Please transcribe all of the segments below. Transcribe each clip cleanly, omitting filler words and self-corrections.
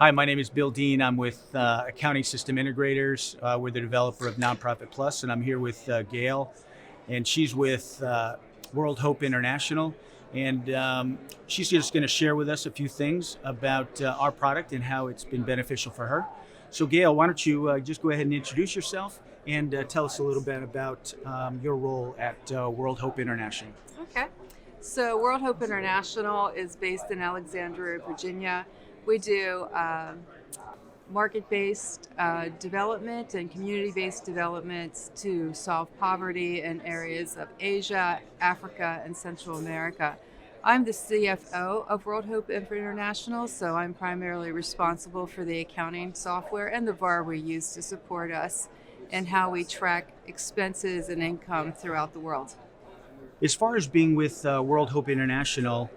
Hi, my name is Bill Dean. I'm with Accounting System Integrators. We're the developer of NonProfitPlus, and I'm here with Gayle, and she's with WorldHope International. And she's just going to share with us a few things about our product and how it's been beneficial for her. So, Gayle, why don't you just go ahead and introduce yourself and tell us a little bit about your role at WorldHope International. Okay. So WorldHope International is based in Alexandria, Virginia. We do market-based development and community-based developments to solve poverty in areas of Asia, Africa, and Central America. I'm the CFO of WorldHope International, so I'm primarily responsible for the accounting software and the VAR we use to support us and how we track expenses and income throughout the world. As far as being with WorldHope International,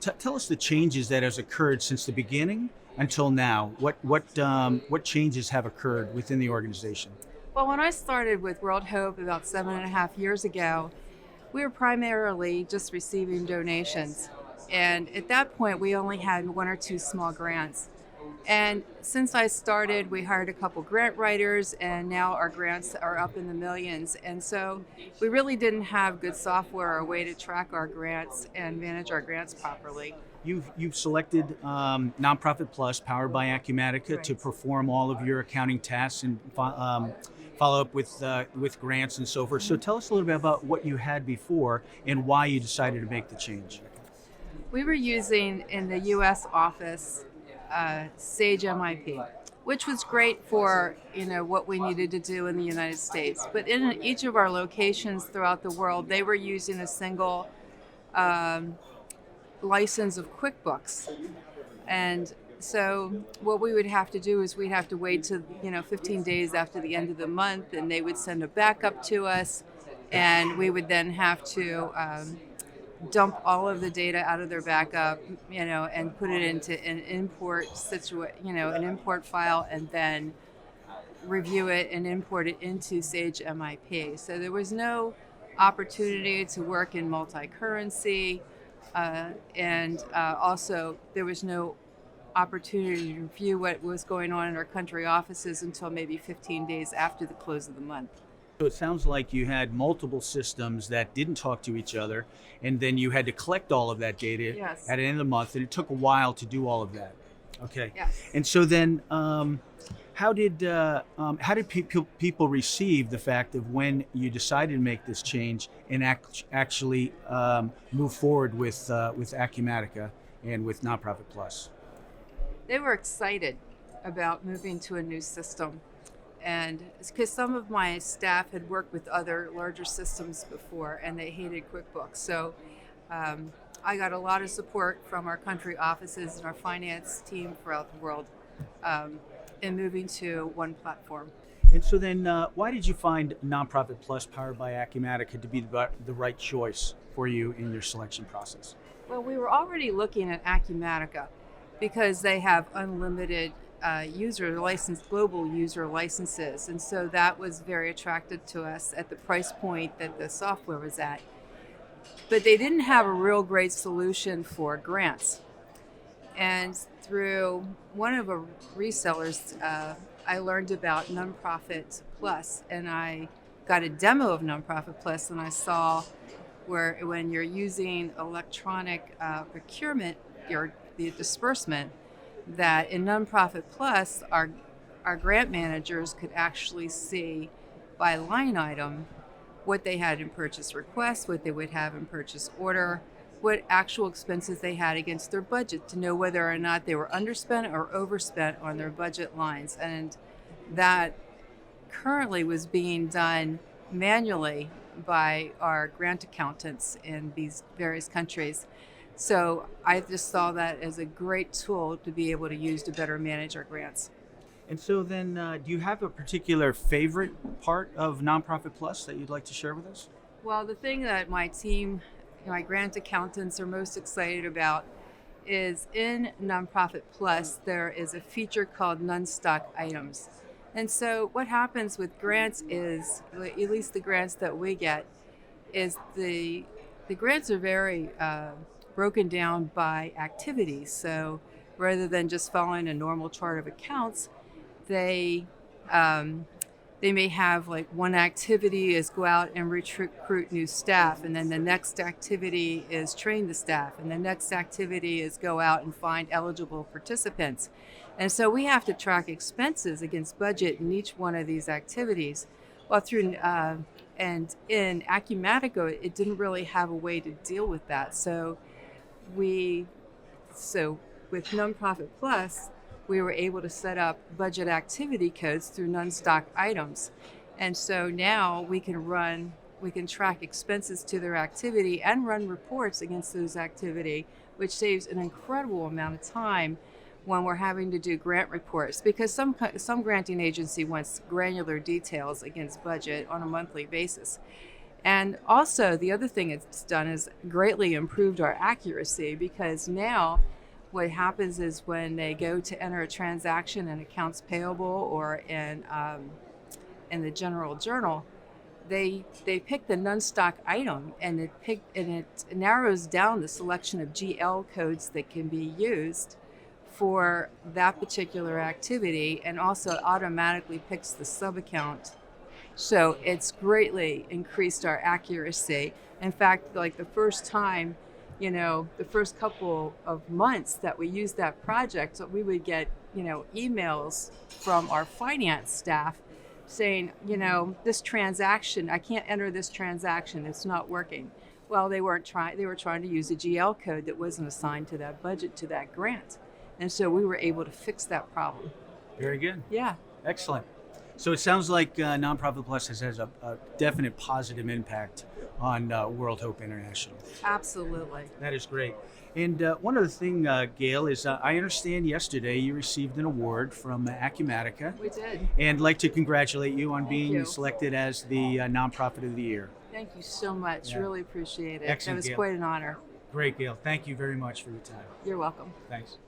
tell us the changes that has occurred since the beginning until now. What changes have occurred within the organization? Well, when I started with WorldHope about 7.5 years ago, we were primarily just receiving donations. And at that point, we only had one or two small grants. And since I started, we hired a couple grant writers, and now our grants are up in the millions. And so we really didn't have good software or a way to track our grants and manage our grants properly. You've selected NonProfitPlus, powered by Acumatica, to Right. perform all of your accounting tasks and follow up with grants and so forth. So tell us a little bit about what you had before and why you decided to make the change. We were using in the U.S. office Sage MIP, which was great for what we needed to do in the United States. But in each of our locations throughout the world, they were using a single license of QuickBooks, and so what we would have to do is we'd have to wait to 15 days after the end of the month, and they would send a backup to us, and we would then have to dump all of the data out of their backup, and put it into an an import file, and then review it and import it into Sage MIP. So there was no opportunity to work in multi-currency, and also there was no opportunity to review what was going on in our country offices until maybe 15 days after the close of the month. So it sounds like you had multiple systems that didn't talk to each other, and then you had to collect all of that data Yes. at the end of the month, and it took a while to do all of that. Okay. Yes. And so then, how did people receive the fact of when you decided to make this change and actually move forward with Acumatica and with NonProfitPlus? They were excited about moving to a new system. And it's because some of my staff had worked with other larger systems before, and they hated QuickBooks. So I got a lot of support from our country offices and our finance team throughout the world in moving to one platform. And so then, why did you find NonProfitPlus powered by Acumatica to be the right choice for you in your selection process? Well, we were already looking at Acumatica because they have unlimited global user licenses. And so that was very attractive to us at the price point that the software was at. But they didn't have a real great solution for grants. And through one of the resellers, I learned about NonProfitPlus, and I got a demo of NonProfitPlus, and I saw where when you're using electronic procurement, the disbursement, that in NonProfitPlus, our grant managers could actually see by line item what they had in purchase request, what they would have in purchase order, what actual expenses they had against their budget to know whether or not they were underspent or overspent on their budget lines. And that currently was being done manually by our grant accountants in these various countries. So I just saw that as a great tool to be able to use to better manage our grants. And so then, do you have a particular favorite part of NonProfitPlus that you'd like to share with us? Well, the thing that my team, my grant accountants, are most excited about is in NonProfitPlus, there is a feature called non-stock items. And so what happens with grants is, at least the grants that we get, is the grants are very broken down by activities. So rather than just following a normal chart of accounts, they they may have like one activity is go out and recruit new staff, and then the next activity is train the staff, and the next activity is go out and find eligible participants. And so we have to track expenses against budget in each one of these activities. Well, and in Acumatica, it didn't really have a way to deal with that. So with NonProfitPlus, we were able to set up budget activity codes through non-stock items. And so now we can track expenses to their activity and run reports against those activity, which saves an incredible amount of time when we're having to do grant reports, because some granting agency wants granular details against budget on a monthly basis. And also the other thing it's done is greatly improved our accuracy, because now what happens is when they go to enter a transaction in accounts payable or in the general journal, they pick the non-stock item, and it narrows down the selection of GL codes that can be used for that particular activity, and also automatically picks the sub-account. So it's greatly increased our accuracy. In fact, like the first time, the first couple of months that we used that project, so we would get, emails from our finance staff saying, this transaction, I can't enter this transaction, it's not working. Well, they were trying to use a GL code that wasn't assigned to that budget, to that grant. And so we were able to fix that problem. Very good. Yeah. Excellent. So it sounds like NonProfitPlus has a definite positive impact on WorldHope International. Absolutely. That is great. And one other thing, Gayle, is I understand yesterday you received an award from Acumatica. We did. And I'd like to congratulate you on being you. selected as the Nonprofit of the Year. Thank you so much. Yeah. Really appreciate it. Excellent, It was Gayle. quite an honor. Great, Gayle. Thank you very much for your time. You're welcome. Thanks.